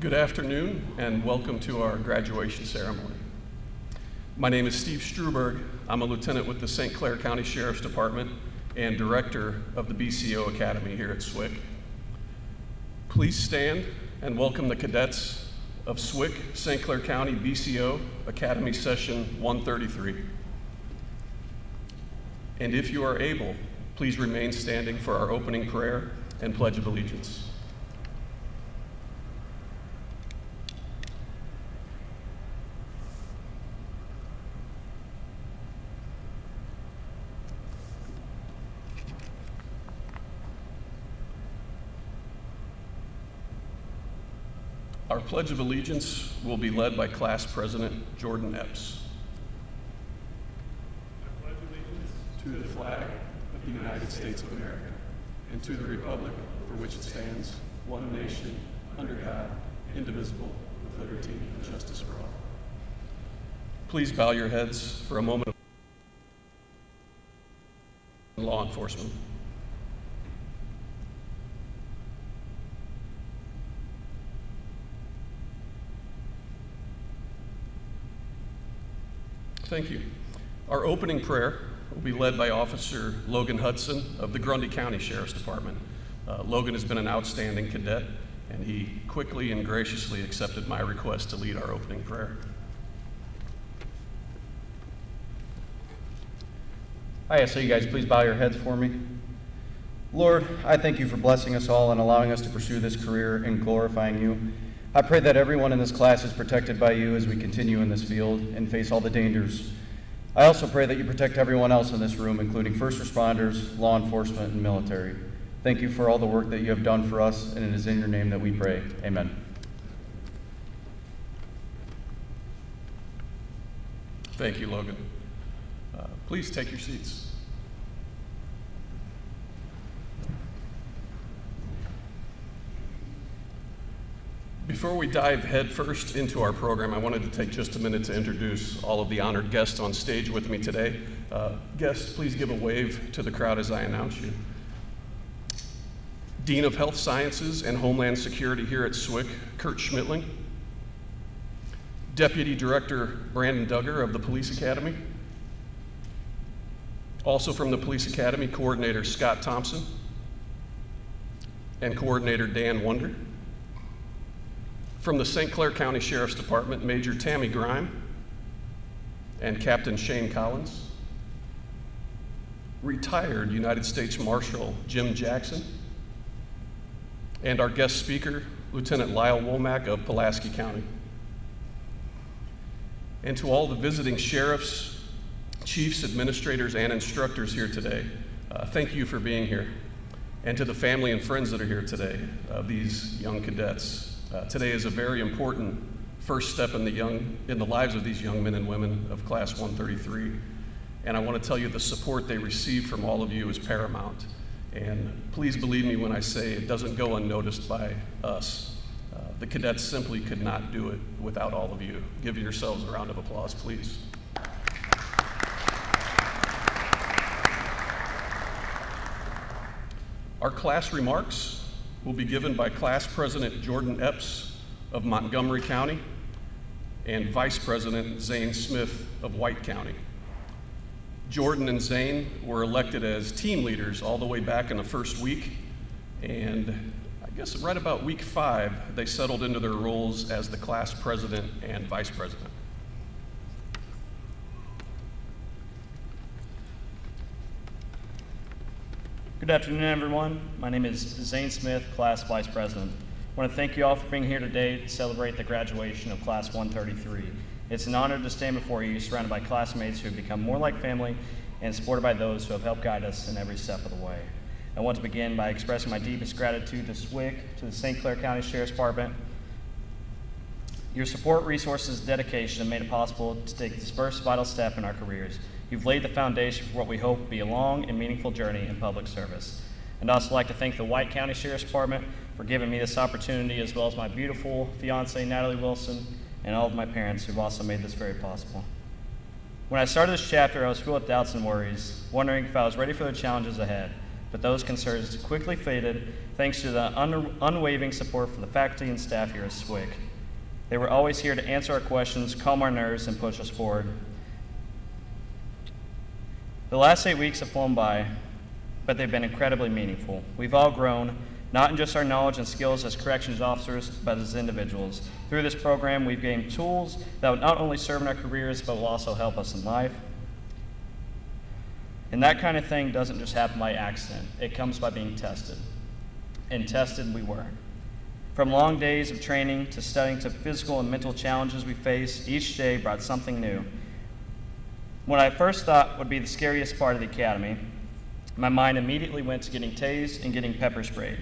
Good afternoon and welcome to our graduation ceremony. My name is Steve Struberg. I'm a lieutenant with the St. Clair County Sheriff's Department and director of the BCO Academy here at SWIC. Please stand and welcome the cadets of SWIC St. Clair County BCO Academy Session 133. And if you are able, please remain standing for our opening prayer and Pledge of Allegiance. Our Pledge of Allegiance will be led by Class President Jordan Epps. I pledge allegiance to the flag of the United States of America and to the republic for which it stands, one nation, under God, indivisible, with liberty and justice for all. Please bow your heads for a moment of law enforcement. Thank you. Our opening prayer will be led by Officer Logan Hudson of the Grundy County Sheriff's Department. Logan has been an outstanding cadet, and he quickly and graciously accepted my request to lead our opening prayer. I ask that you guys please bow your heads for me. Lord, I thank you for blessing us all and allowing us to pursue this career and glorifying you. I pray that everyone in this class is protected by you as we continue in this field and face all the dangers. I also pray that you protect everyone else in this room, including first responders, law enforcement, and military. Thank you for all the work that you have done for us, and it is in your name that we pray. Amen. Thank you, Logan. Please take your seats. Before we dive headfirst into our program, I wanted to take just a minute to introduce all of the honored guests on stage with me today. Guests, please give a wave to the crowd as I announce you. Dean of Health Sciences and Homeland Security here at SWIC, Kurt Schmittling. Deputy Director Brandon Duggar of the Police Academy. Also from the Police Academy, Coordinator Scott Thompson and Coordinator Dan Wunder. From the St. Clair County Sheriff's Department, Major Tammy Grime and Captain Shane Collins. Retired United States Marshal Jim Jackson. And our guest speaker, Lieutenant Lyle Womack of Pulaski County. And to all the visiting sheriffs, chiefs, administrators, and instructors here today, thank you for being here. And to the family and friends that are here today, these young cadets. Today is a very important first step in the lives of these young men and women of Class 133. And I want to tell you the support they receive from all of you is paramount. And please believe me when I say it doesn't go unnoticed by us. The cadets simply could not do it without all of you. Give yourselves a round of applause, please. Our class remarks will be given by Class President Jordan Epps of Montgomery County and Vice President Zane Smith of White County. Jordan and Zane were elected as team leaders all the way back in the first week, and I guess right about week 5, they settled into their roles as the class president and vice president. Good afternoon, everyone. My name is Zane Smith, Class Vice President. I want to thank you all for being here today to celebrate the graduation of Class 133. It's an honor to stand before you, surrounded by classmates who have become more like family and supported by those who have helped guide us in every step of the way. I want to begin by expressing my deepest gratitude to SWIC, to the St. Clair County Sheriff's Department. Your support, resources, dedication have made it possible to take this first vital step in our careers. You've laid the foundation for what we hope will be a long and meaningful journey in public service. I'd also like to thank the White County Sheriff's Department for giving me this opportunity, as well as my beautiful fiance, Natalie Wilson, and all of my parents who've also made this very possible. When I started this chapter, I was filled with doubts and worries, wondering if I was ready for the challenges ahead. but those concerns quickly faded thanks to the unwavering support from the faculty and staff here at SWIC. They were always here to answer our questions, calm our nerves, and push us forward. The last 8 weeks have flown by, but they've been incredibly meaningful. We've all grown, not in just our knowledge and skills as corrections officers, but as individuals. Through this program, we've gained tools that will not only serve in our careers, but will also help us in life. And that kind of thing doesn't just happen by accident. It comes by being tested. And tested we were. From long days of training to studying to physical and mental challenges we faced, each day brought something new. What I first thought would be the scariest part of the academy, my mind immediately went to getting tased and getting pepper sprayed.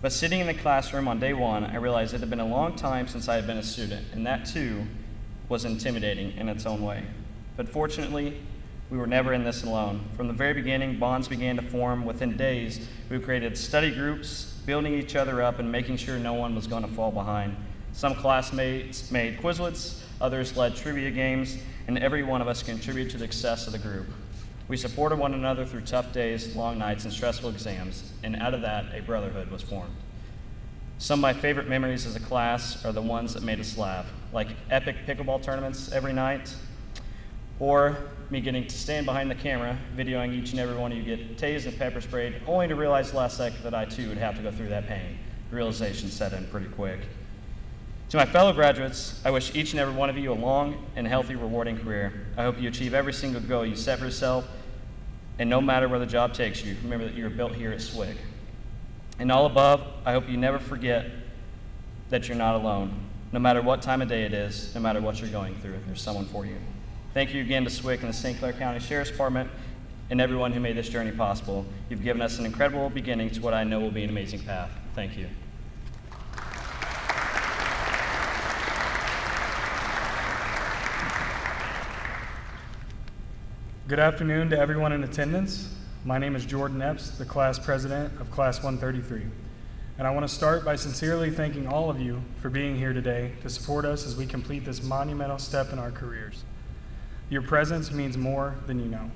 But sitting in the classroom on day one, I realized it had been a long time since I had been a student, and that too was intimidating in its own way. But fortunately, we were never in this alone. From the very beginning, bonds began to form. Within days, we created study groups, building each other up and making sure no one was going to fall behind. Some classmates made Quizlets, others led trivia games, and every one of us contributed to the success of the group. We supported one another through tough days, long nights, and stressful exams, and out of that, a brotherhood was formed. Some of my favorite memories as a class are the ones that made us laugh, like epic pickleball tournaments every night, or me getting to stand behind the camera, videoing each and every one of you get tased and pepper sprayed, only to realize last second that I too would have to go through that pain. The realization set in pretty quick. To my fellow graduates, I wish each and every one of you a long and healthy, rewarding career. I hope you achieve every single goal you set for yourself, and no matter where the job takes you, remember that you are built here at SWIC. And all above, I hope you never forget that you're not alone. No matter what time of day it is, no matter what you're going through, there's someone for you. Thank you again to SWIC and the St. Clair County Sheriff's Department and everyone who made this journey possible. You've given us an incredible beginning to what I know will be an amazing path. Thank you. Good afternoon to everyone in attendance. My name is Jordan Epps, the class president of Class 133. And I want to start by sincerely thanking all of you for being here today to support us as we complete this monumental step in our careers. Your presence means more than you know.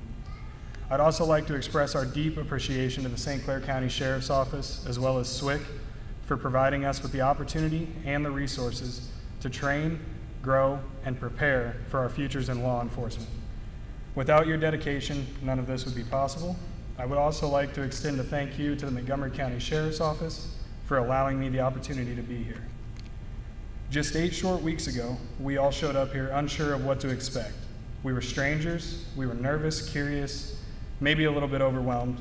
I'd also like to express our deep appreciation to the St. Clair County Sheriff's Office, as well as SWIC, for providing us with the opportunity and the resources to train, grow, and prepare for our futures in law enforcement. Without your dedication, none of this would be possible. I would also like to extend a thank you to the Montgomery County Sheriff's Office for allowing me the opportunity to be here. Just 8 short weeks ago, we all showed up here unsure of what to expect. We were strangers, we were nervous, curious, maybe a little bit overwhelmed.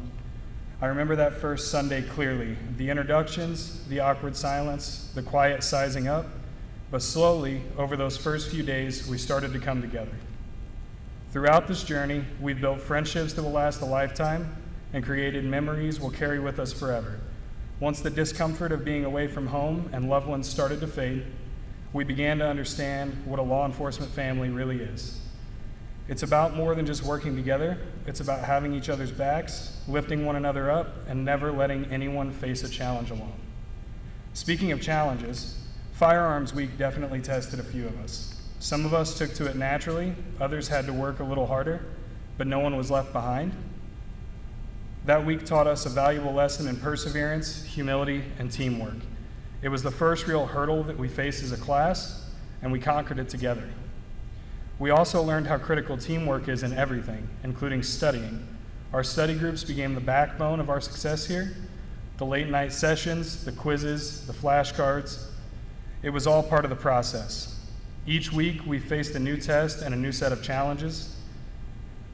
I remember that first Sunday clearly, the introductions, the awkward silence, the quiet sizing up, but slowly, over those first few days, we started to come together. Throughout this journey, we've built friendships that will last a lifetime and created memories we'll carry with us forever. Once the discomfort of being away from home and loved ones started to fade, we began to understand what a law enforcement family really is. It's about more than just working together. It's about having each other's backs, lifting one another up, and never letting anyone face a challenge alone. Speaking of challenges, Firearms Week definitely tested a few of us. Some of us took to it naturally, others had to work a little harder, but no one was left behind. That week taught us a valuable lesson in perseverance, humility, and teamwork. It was the first real hurdle that we faced as a class, and we conquered it together. We also learned how critical teamwork is in everything, including studying. Our study groups became the backbone of our success here. The late night sessions, the quizzes, the flashcards, it was all part of the process. Each week, we faced a new test and a new set of challenges.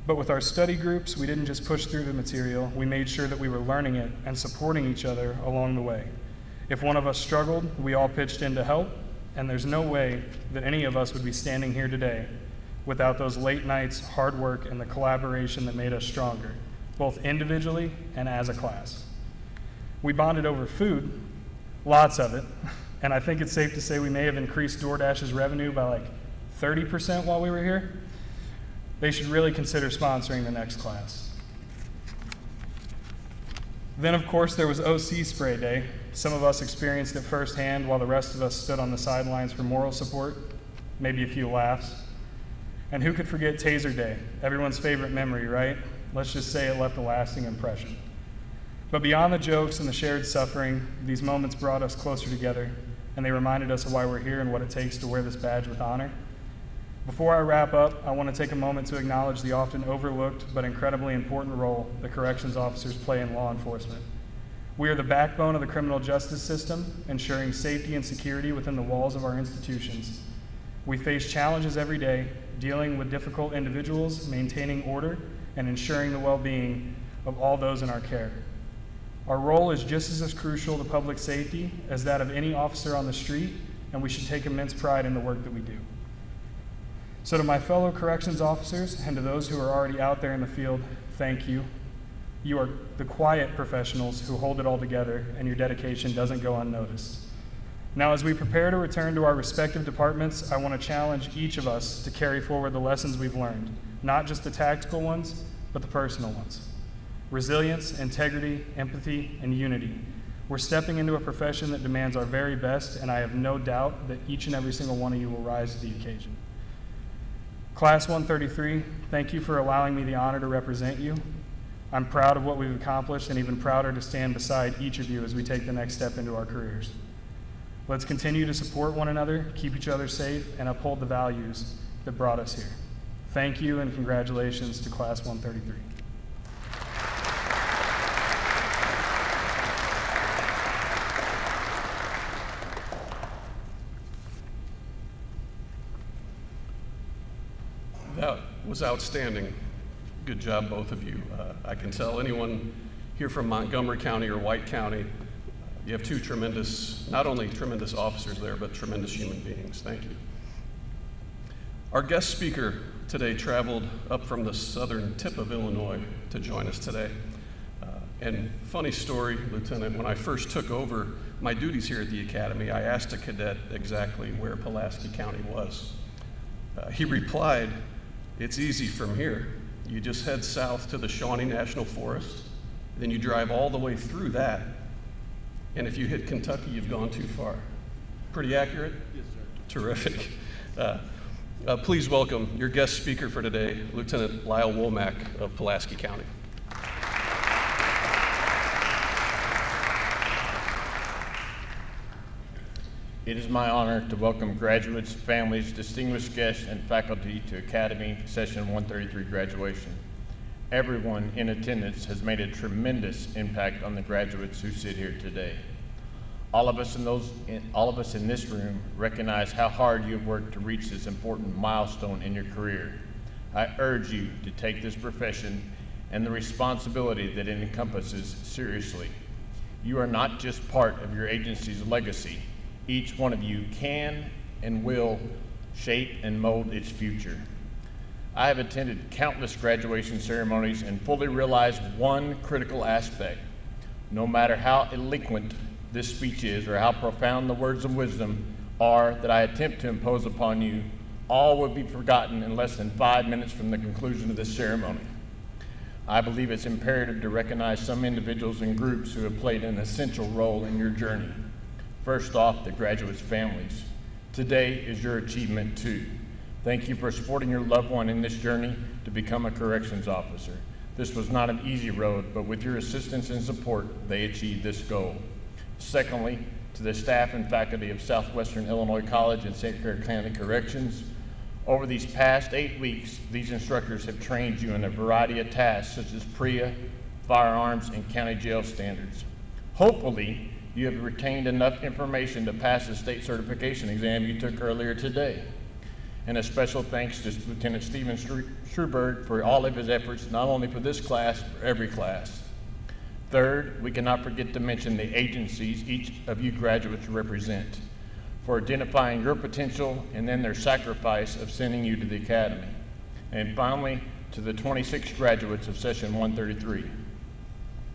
But with our study groups, we didn't just push through the material, we made sure that we were learning it and supporting each other along the way. If one of us struggled, we all pitched in to help, and there's no way that any of us would be standing here today without those late nights, hard work, and the collaboration that made us stronger, both individually and as a class. We bonded over food, lots of it, and I think it's safe to say we may have increased DoorDash's revenue by like 30% while we were here. They should really consider sponsoring the next class. Then, of course, there was OC Spray Day. Some of us experienced it firsthand while the rest of us stood on the sidelines for moral support, maybe a few laughs. And who could forget Taser Day? Everyone's favorite memory, right? Let's just say it left a lasting impression. But beyond the jokes and the shared suffering, these moments brought us closer together, and they reminded us of why we're here and what it takes to wear this badge with honor. Before I wrap up, I want to take a moment to acknowledge the often overlooked but incredibly important role that corrections officers play in law enforcement. We are the backbone of the criminal justice system, ensuring safety and security within the walls of our institutions. We face challenges every day, dealing with difficult individuals, maintaining order, and ensuring the well-being of all those in our care. Our role is just as crucial to public safety as that of any officer on the street, and we should take immense pride in the work that we do. So to my fellow corrections officers and to those who are already out there in the field, thank you. You are the quiet professionals who hold it all together, and your dedication doesn't go unnoticed. Now, as we prepare to return to our respective departments, I want to challenge each of us to carry forward the lessons we've learned, not just the tactical ones, but the personal ones. Resilience, integrity, empathy, and unity. We're stepping into a profession that demands our very best, and I have no doubt that each and every single one of you will rise to the occasion. Class 133, thank you for allowing me the honor to represent you. I'm proud of what we've accomplished and even prouder to stand beside each of you as we take the next step into our careers. Let's continue to support one another, keep each other safe, and uphold the values that brought us here. Thank you and congratulations to Class 133. That was outstanding. Good job, both of you. I can tell anyone here from Montgomery County or White County, you have two tremendous, not only tremendous officers there, but tremendous human beings. Thank you. Our guest speaker today traveled up from the southern tip of Illinois to join us today. And funny story, Lieutenant, when I first took over my duties here at the Academy, I asked a cadet exactly where Pulaski County was. He replied, "It's easy from here. You just head south to the Shawnee National Forest, then you drive all the way through that, and if you hit Kentucky, you've gone too far." Pretty accurate? Yes, sir. Terrific. Please welcome your guest speaker for today, Lieutenant Lyle Womack of Pulaski County. It is my honor to welcome graduates, families, distinguished guests, and faculty to Academy Session 133 graduation. Everyone in attendance has made a tremendous impact on the graduates who sit here today. All of us in this room recognize how hard you have worked to reach this important milestone in your career. I urge you to take this profession and the responsibility that it encompasses seriously. You are not just part of your agency's legacy. Each one of you can and will shape and mold its future. I have attended countless graduation ceremonies and fully realized one critical aspect. No matter how eloquent this speech is or how profound the words of wisdom are that I attempt to impose upon you, all will be forgotten in less than 5 minutes from the conclusion of this ceremony. I believe it's imperative to recognize some individuals and groups who have played an essential role in your journey. First off, the graduates' families. Today is your achievement too. Thank you for supporting your loved one in this journey to become a corrections officer. This was not an easy road, but with your assistance and support, they achieved this goal. Secondly, to the staff and faculty of Southwestern Illinois College and St. Clair County Corrections. Over these past 8 weeks, these instructors have trained you in a variety of tasks such as PREA, firearms, and county jail standards. Hopefully, you have retained enough information to pass the state certification exam you took earlier today. And a special thanks to Lieutenant Stephen Struberg for all of his efforts, not only for this class, but for every class. Third, we cannot forget to mention the agencies each of you graduates represent, for identifying your potential and then their sacrifice of sending you to the Academy. And finally, to the 26 graduates of Session 133.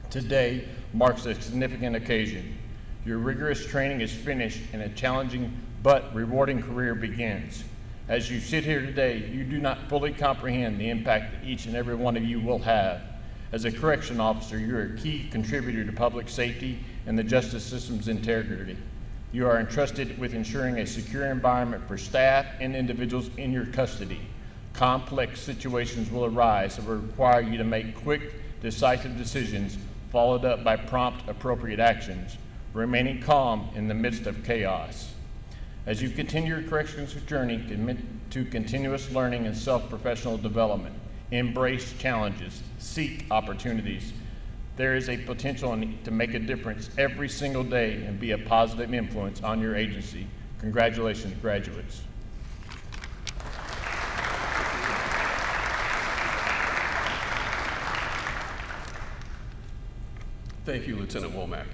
Today marks a significant occasion. Your rigorous training is finished and a challenging but rewarding career begins. As you sit here today, you do not fully comprehend the impact that each and every one of you will have. As a correction officer, you are a key contributor to public safety and the justice system's integrity. You are entrusted with ensuring a secure environment for staff and individuals in your custody. Complex situations will arise that will require you to make quick, decisive decisions followed up by prompt, appropriate actions, remaining calm in the midst of chaos. As you continue your corrections journey, commit to continuous learning and self-professional development. Embrace challenges, seek opportunities. There is a potential to make a difference every single day and be a positive influence on your agency. Congratulations, graduates. Thank you, Lieutenant Womack.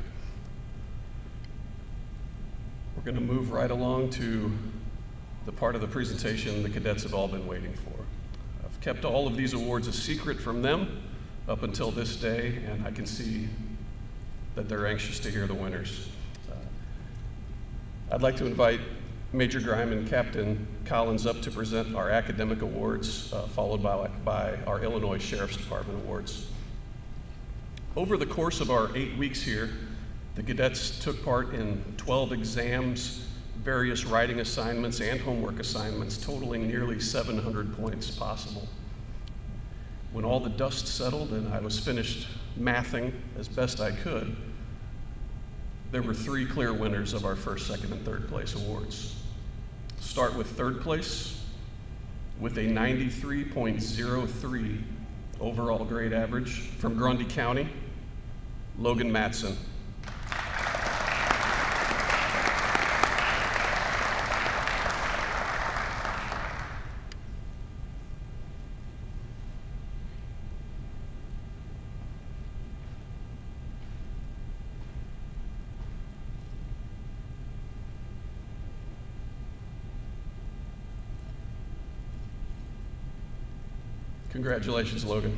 We're going to move right along to the part of the presentation the cadets have all been waiting for. I've kept all of these awards a secret from them up until this day, and I can see that they're anxious to hear the winners. I'd like to invite Major Grime and Captain Collins up to present our academic awards, followed by our Illinois Sheriff's Department awards. Over the course of our 8 weeks here, the cadets took part in 12 exams, various writing assignments, and homework assignments, totaling nearly 700 points possible. When all the dust settled and I was finished mathing as best I could, there were 3 clear winners of our first, second, and third place awards. Start with third place with a 93.03 overall grade average from Grundy County, Logan Matson. Congratulations, Logan.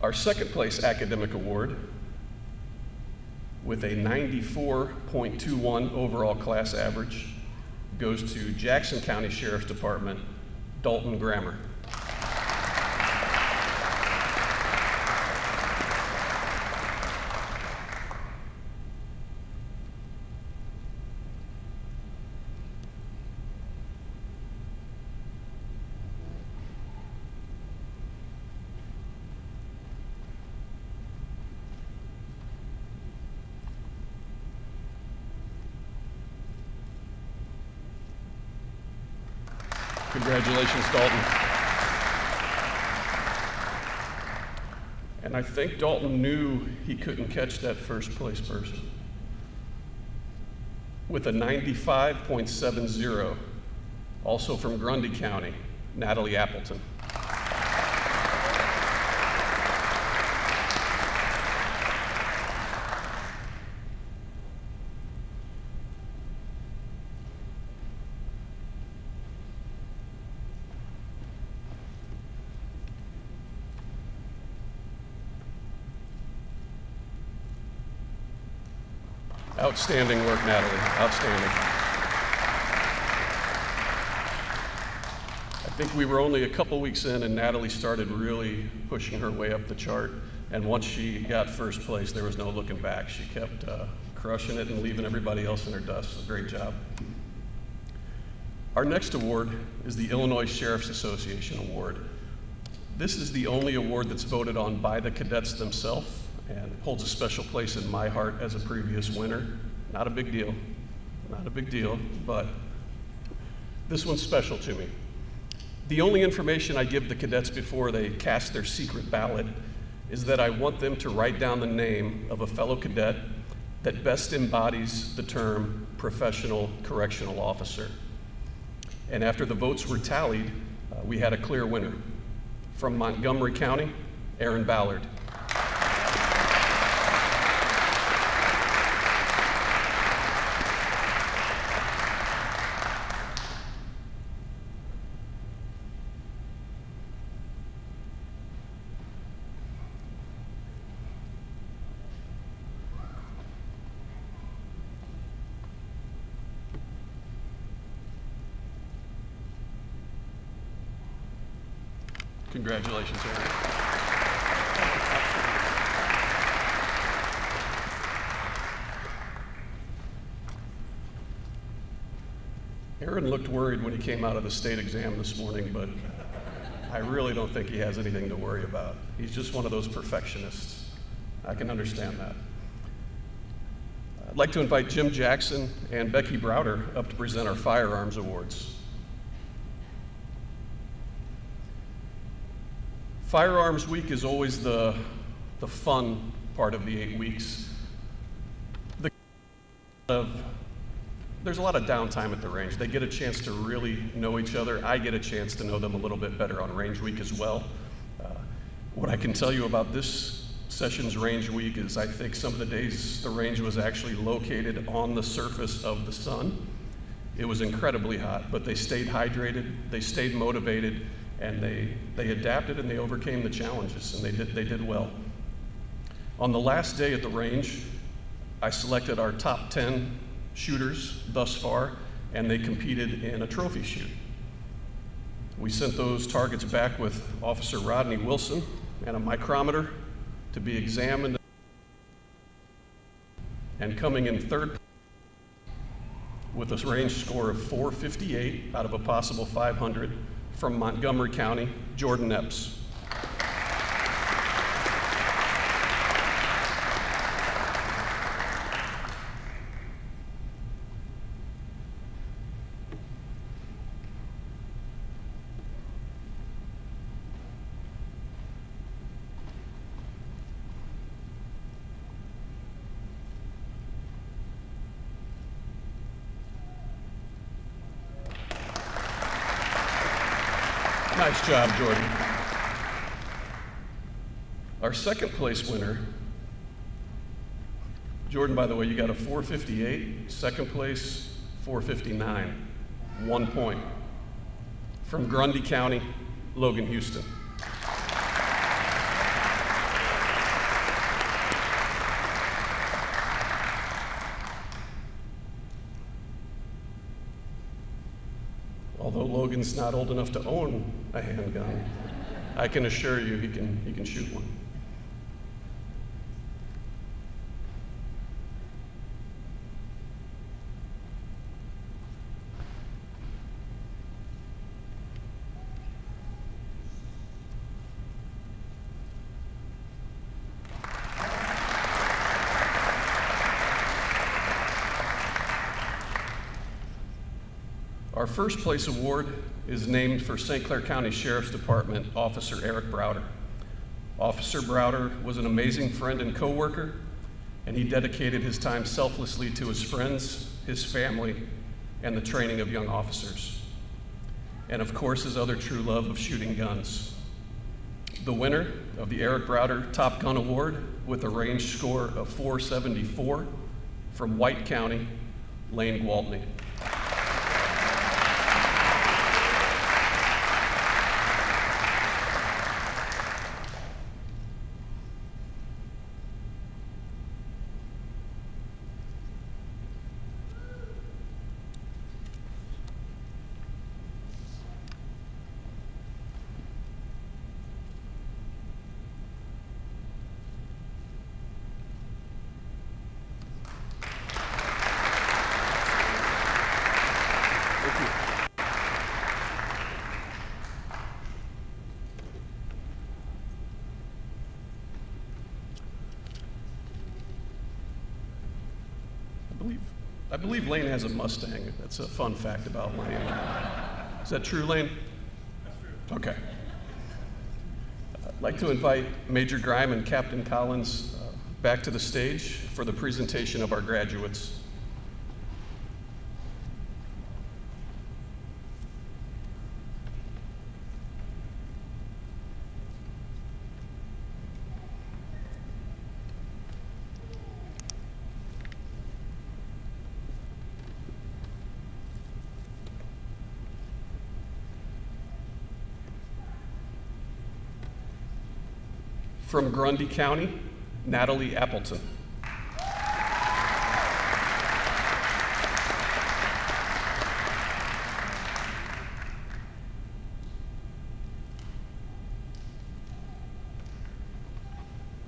Our second place academic award with a 94.21 overall class average goes to Jackson County Sheriff's Department, Dalton Grammer. Congratulations, Dalton. And I think Dalton knew he couldn't catch that first place person. With a 95.70, also from Grundy County, Natalie Appleton. Outstanding work, Natalie. Outstanding. I think we were only a couple weeks in and Natalie started really pushing her way up the chart. And once she got first place, there was no looking back. She kept crushing it and leaving everybody else in her dust. Great job. Our next award is the Illinois Sheriff's Association Award. This is the only award that's voted on by the cadets themselves and holds a special place in my heart as a previous winner. Not a big deal, not a big deal, but this one's special to me. The only information I give the cadets before they cast their secret ballot is that I want them to write down the name of a fellow cadet that best embodies the term professional correctional officer. And after the votes were tallied, we had a clear winner. From Montgomery County, Aaron Ballard. Congratulations, Aaron. Aaron looked worried when he came out of the state exam this morning, but I really don't think he has anything to worry about. He's just one of those perfectionists. I can understand that. I'd like to invite Jim Jackson and Becky Browder up to present our firearms awards. Firearms Week is always the fun part of the 8 weeks. There's a lot of downtime at the range. They get a chance to really know each other. I get a chance to know them a little bit better on Range Week as well. What I can tell you about this session's Range Week is I think some of the days the range was actually located on the surface of the sun. It was incredibly hot, but they stayed hydrated, they stayed motivated, and they adapted and they overcame the challenges, and they did well. On the last day at the range, I selected our top 10 shooters thus far, and they competed in a trophy shoot. We sent those targets back with Officer Rodney Wilson and a micrometer to be examined. And coming in third with a range score of 458 out of a possible 500 from Montgomery County, Jordan Epps. Nice job, Jordan. Our second place winner, Jordan, by the way, you got a 458. Second place, 459. 1 point. From Grundy County, Logan Houston. Although Logan's not old enough to own a handgun, I can assure you he can shoot one. Our first place award is named for St. Clair County Sheriff's Department Officer Eric Browder. Officer Browder was an amazing friend and coworker, and he dedicated his time selflessly to his friends, his family, and the training of young officers. And of course, his other true love of shooting guns. The winner of the Eric Browder Top Gun Award with a range score of 474 from White County, Lane Gwaltney. I believe Lane has a Mustang. That's a fun fact about Lane. Is that true, Lane? That's true. Okay. I'd like to invite Major Grime and Captain Collins back to the stage for the presentation of our graduates. From Grundy County, Natalie Appleton.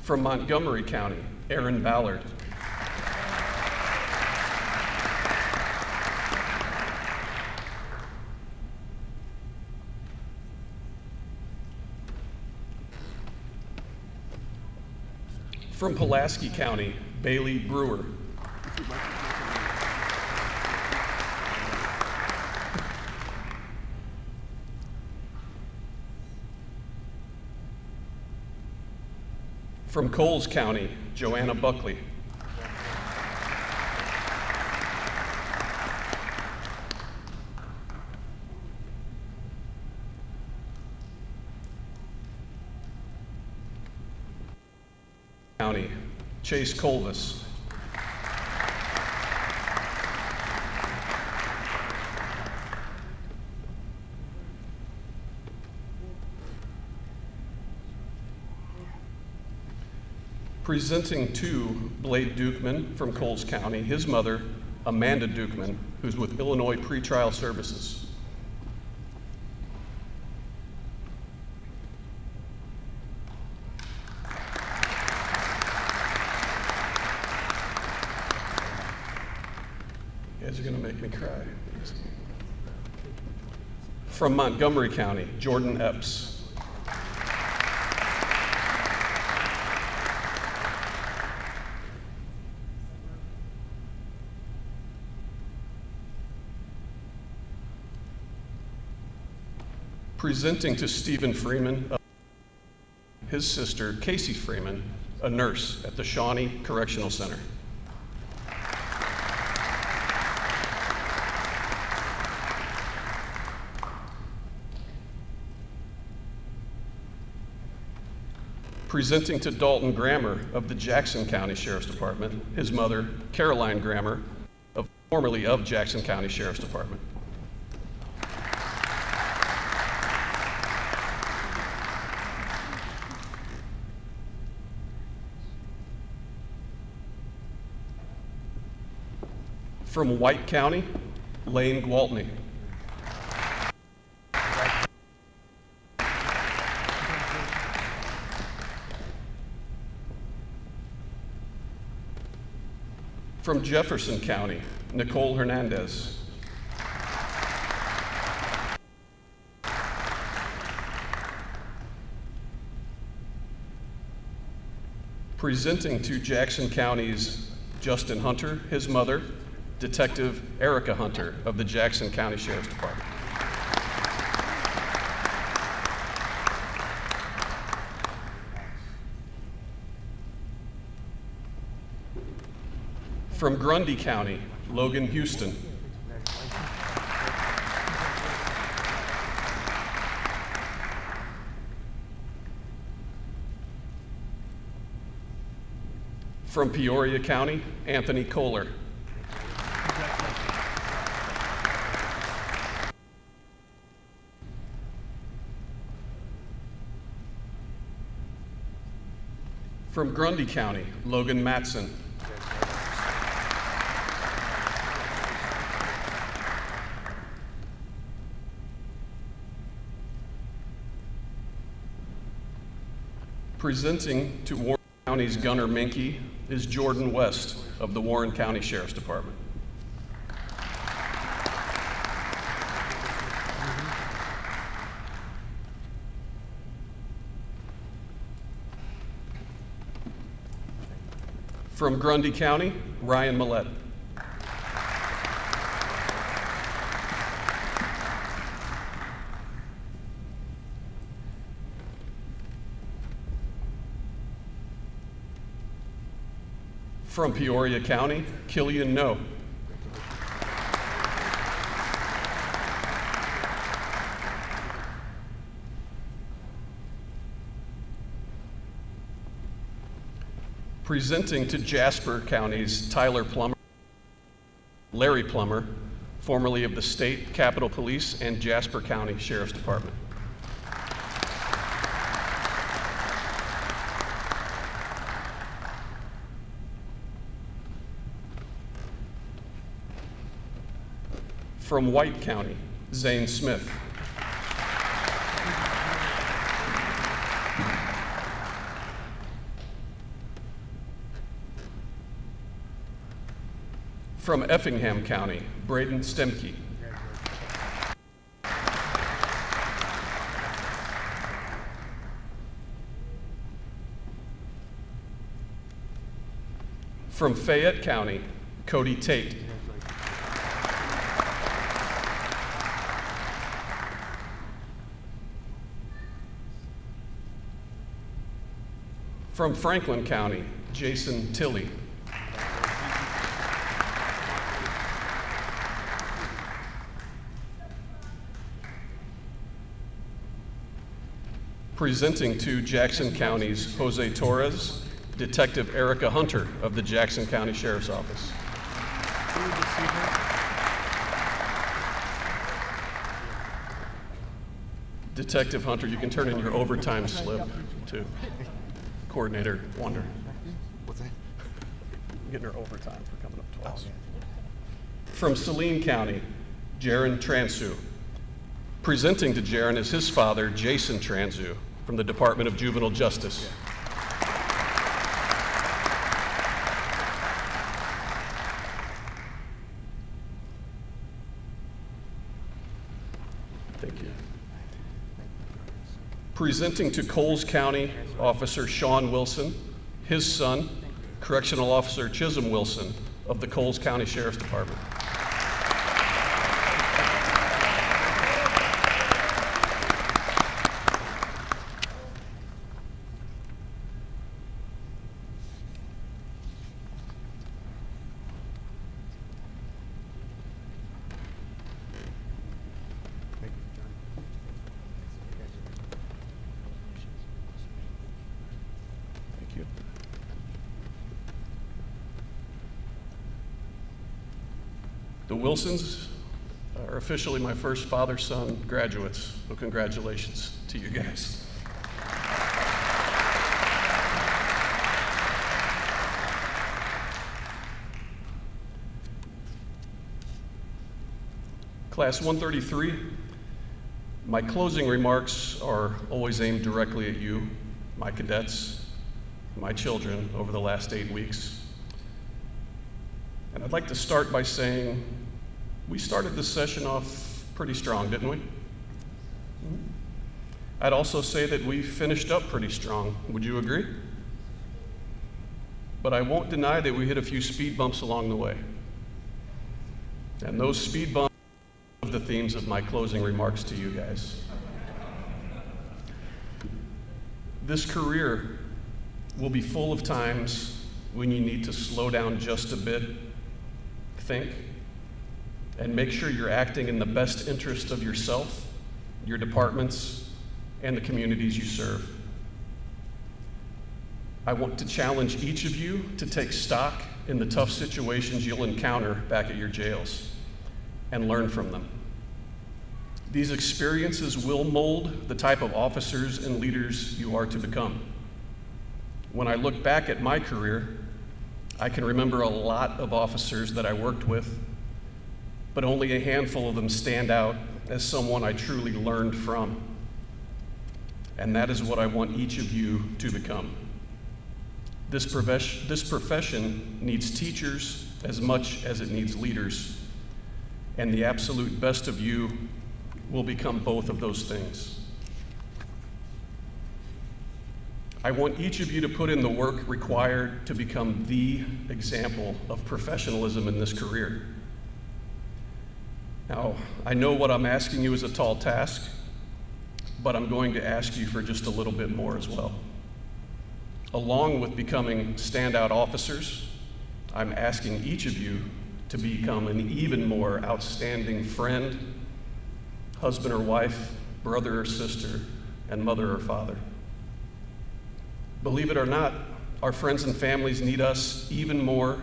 From Montgomery County, Aaron Ballard. From Pulaski County, Bailey Brewer. From Coles County, Joanna Buckley. County, Chase Colvis. Presenting to Blade Dukeman from Coles County, his mother, Amanda Dukeman, who's with Illinois Pretrial Services. You guys are gonna make me cry. From Montgomery County, Jordan Epps. Presenting to Stephen Freeman, his sister, Casey Freeman, a nurse at the Shawnee Correctional Center. Presenting to Dalton Grammer of the Jackson County Sheriff's Department, his mother, Caroline Grammer, formerly of Jackson County Sheriff's Department. From White County, Lane Gwaltney. From Jefferson County, Nicole Hernandez. Presenting to Jackson County's Justin Hunter, his mother, Detective Erica Hunter of the Jackson County Sheriff's Department. From Grundy County, Logan Houston. From Peoria County, Anthony Kohler. From Grundy County, Logan Matson. Presenting to Warren County's Gunner Minke is Jordan West of the Warren County Sheriff's Department. From Grundy County, Ryan Millette. From Peoria County, Killian No. Presenting to Jasper County's Tyler Plummer, Larry Plummer, formerly of the State Capitol Police and Jasper County Sheriff's Department. From White County, Zane Smith. From Effingham County, Braden Stemke. From Fayette County, Cody Tate. From Franklin County, Jason Tilley. Presenting to Jackson County's Jose Torres, Detective Erica Hunter of the Jackson County Sheriff's Office. Detective Hunter, you can turn in your overtime slip to Coordinator Wonder. What's that? Getting her overtime for coming up twice. From Saline County, Jaron Transu. Presenting to Jaron is his father, Jason Transu, from the Department of Juvenile Justice. Thank you. Presenting to Coles County Officer Sean Wilson, his son, Correctional Officer Chisholm Wilson of the Coles County Sheriff's Department. Thank you. The Wilsons are officially my first father-son graduates, so congratulations to you guys. Class 133, my closing remarks are always aimed directly at you, my cadets, my children over the last 8 weeks. And I'd like to start by saying we started this session off pretty strong, didn't we? I'd also say that we finished up pretty strong. Would you agree? But I won't deny that we hit a few speed bumps along the way. And those speed bumps are the themes of my closing remarks to you guys. This career will be full of times when you need to slow down just a bit, think, and make sure you're acting in the best interest of yourself, your departments, and the communities you serve. I want to challenge each of you to take stock in the tough situations you'll encounter back at your jails and learn from them. These experiences will mold the type of officers and leaders you are to become. When I look back at my career, I can remember a lot of officers that I worked with, but only a handful of them stand out as someone I truly learned from. And that is what I want each of you to become. This profession needs teachers as much as it needs leaders, and the absolute best of you will become both of those things. I want each of you to put in the work required to become the example of professionalism in this career. Now, I know what I'm asking you is a tall task, but I'm going to ask you for just a little bit more as well. Along with becoming standout officers, I'm asking each of you to become an even more outstanding friend, husband or wife, brother or sister, and mother or father. Believe it or not, our friends and families need us even more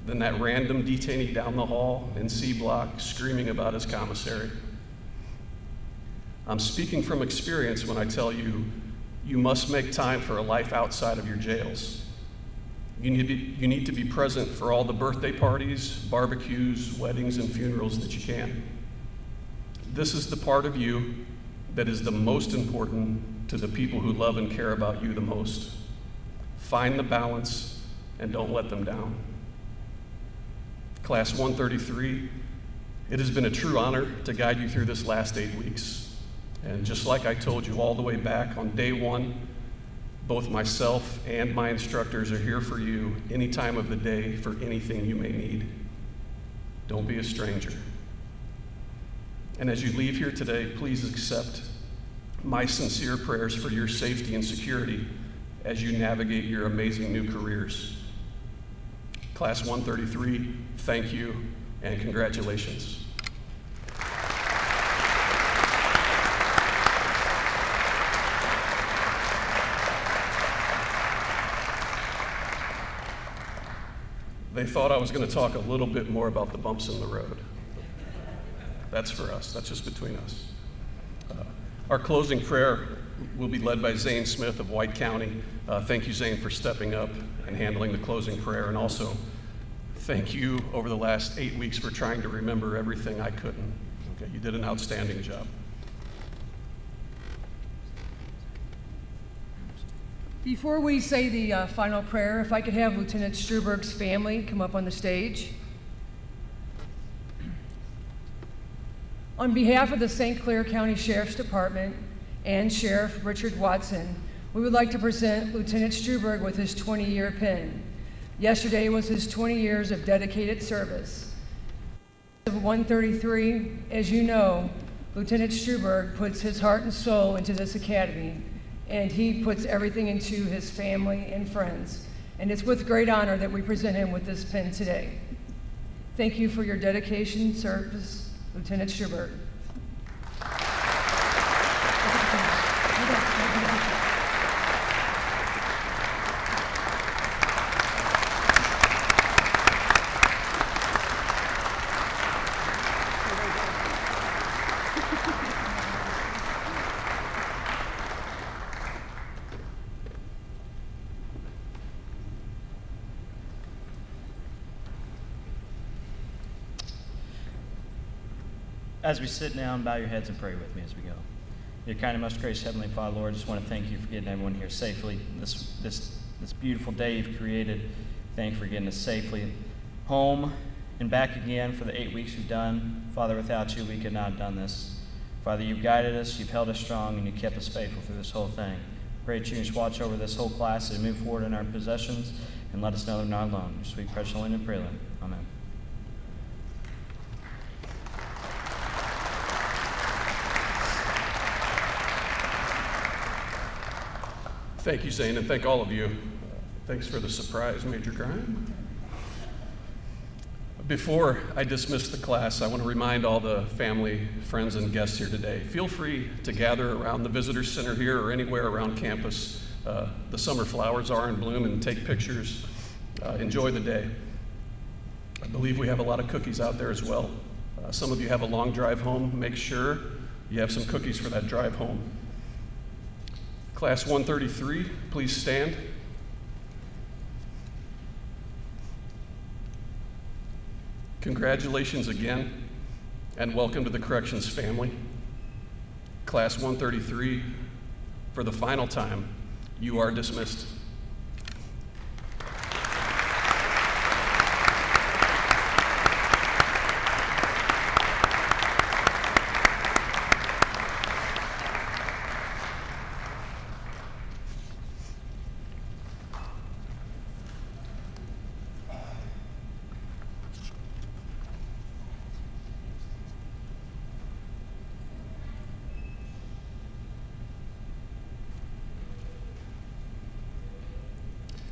than that random detainee down the hall in C Block screaming about his commissary. I'm speaking from experience when I tell you, you must make time for a life outside of your jails. You need to be present for all the birthday parties, barbecues, weddings, and funerals that you can. This is the part of you that is the most important to the people who love and care about you the most. Find the balance and don't let them down. Class 133, it has been a true honor to guide you through this last 8 weeks. And just like I told you all the way back on day one, Both myself and my instructors are here for you any time of the day for anything you may need. Don't be a stranger. And as you leave here today, please accept my sincere prayers for your safety and security as you navigate your amazing new careers. Class 133, thank you and congratulations. They thought I was going to talk a little bit more about the bumps in the road. That's for us. That's just between us. Our closing prayer will be led by Zane Smith of White County. Thank you, Zane, for stepping up and handling the closing prayer. And also, thank you over the last 8 weeks for trying to remember everything I couldn't. Okay, you did an outstanding job. Before we say the final prayer, if I could have Lieutenant Struberg's family come up on the stage. On behalf of the St. Clair County Sheriff's Department and Sheriff Richard Watson, we would like to present Lieutenant Struberg with his 20-year pin. Yesterday was his 20 years of dedicated service. Of 133, as you know, Lieutenant Struberg puts his heart and soul into this academy, and he puts everything into his family and friends. And it's with great honor that we present him with this pin today. Thank you for your dedication and service, Lieutenant Struberg. As we sit down, bow your heads and pray with me as we go. Your kind and most gracious Heavenly Father, Lord, I just want to thank you for getting everyone here safely. This beautiful day you've created, thank you for getting us safely home and back again for the 8 weeks we've done. Father, without you, we could not have done this. Father, you've guided us, you've held us strong, and you kept us faithful through this whole thing. Pray that you just watch over this whole class as we move forward in our possessions, and let us know they're not alone. Your sweet, precious, holy name, and pray, Lord. Amen. Thank you, Zane, and thank all of you. Thanks for the surprise, Major Grime. Before I dismiss the class, I want to remind all the family, friends, and guests here today, feel free to gather around the visitor center here or anywhere around campus. The summer flowers are in bloom, and take pictures. Enjoy the day. I believe we have a lot of cookies out there as well. Some of you have a long drive home. Make sure you have some cookies for that drive home. Class 133, please stand. Congratulations again, and welcome to the Corrections family. Class 133, for the final time, you are dismissed.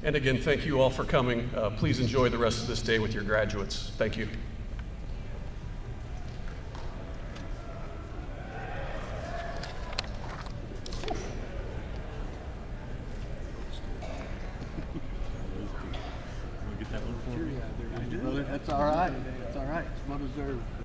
And again, thank you all for coming. Please enjoy the rest of this day with your graduates. Thank you. That's all right. That's all right. It's well deserved.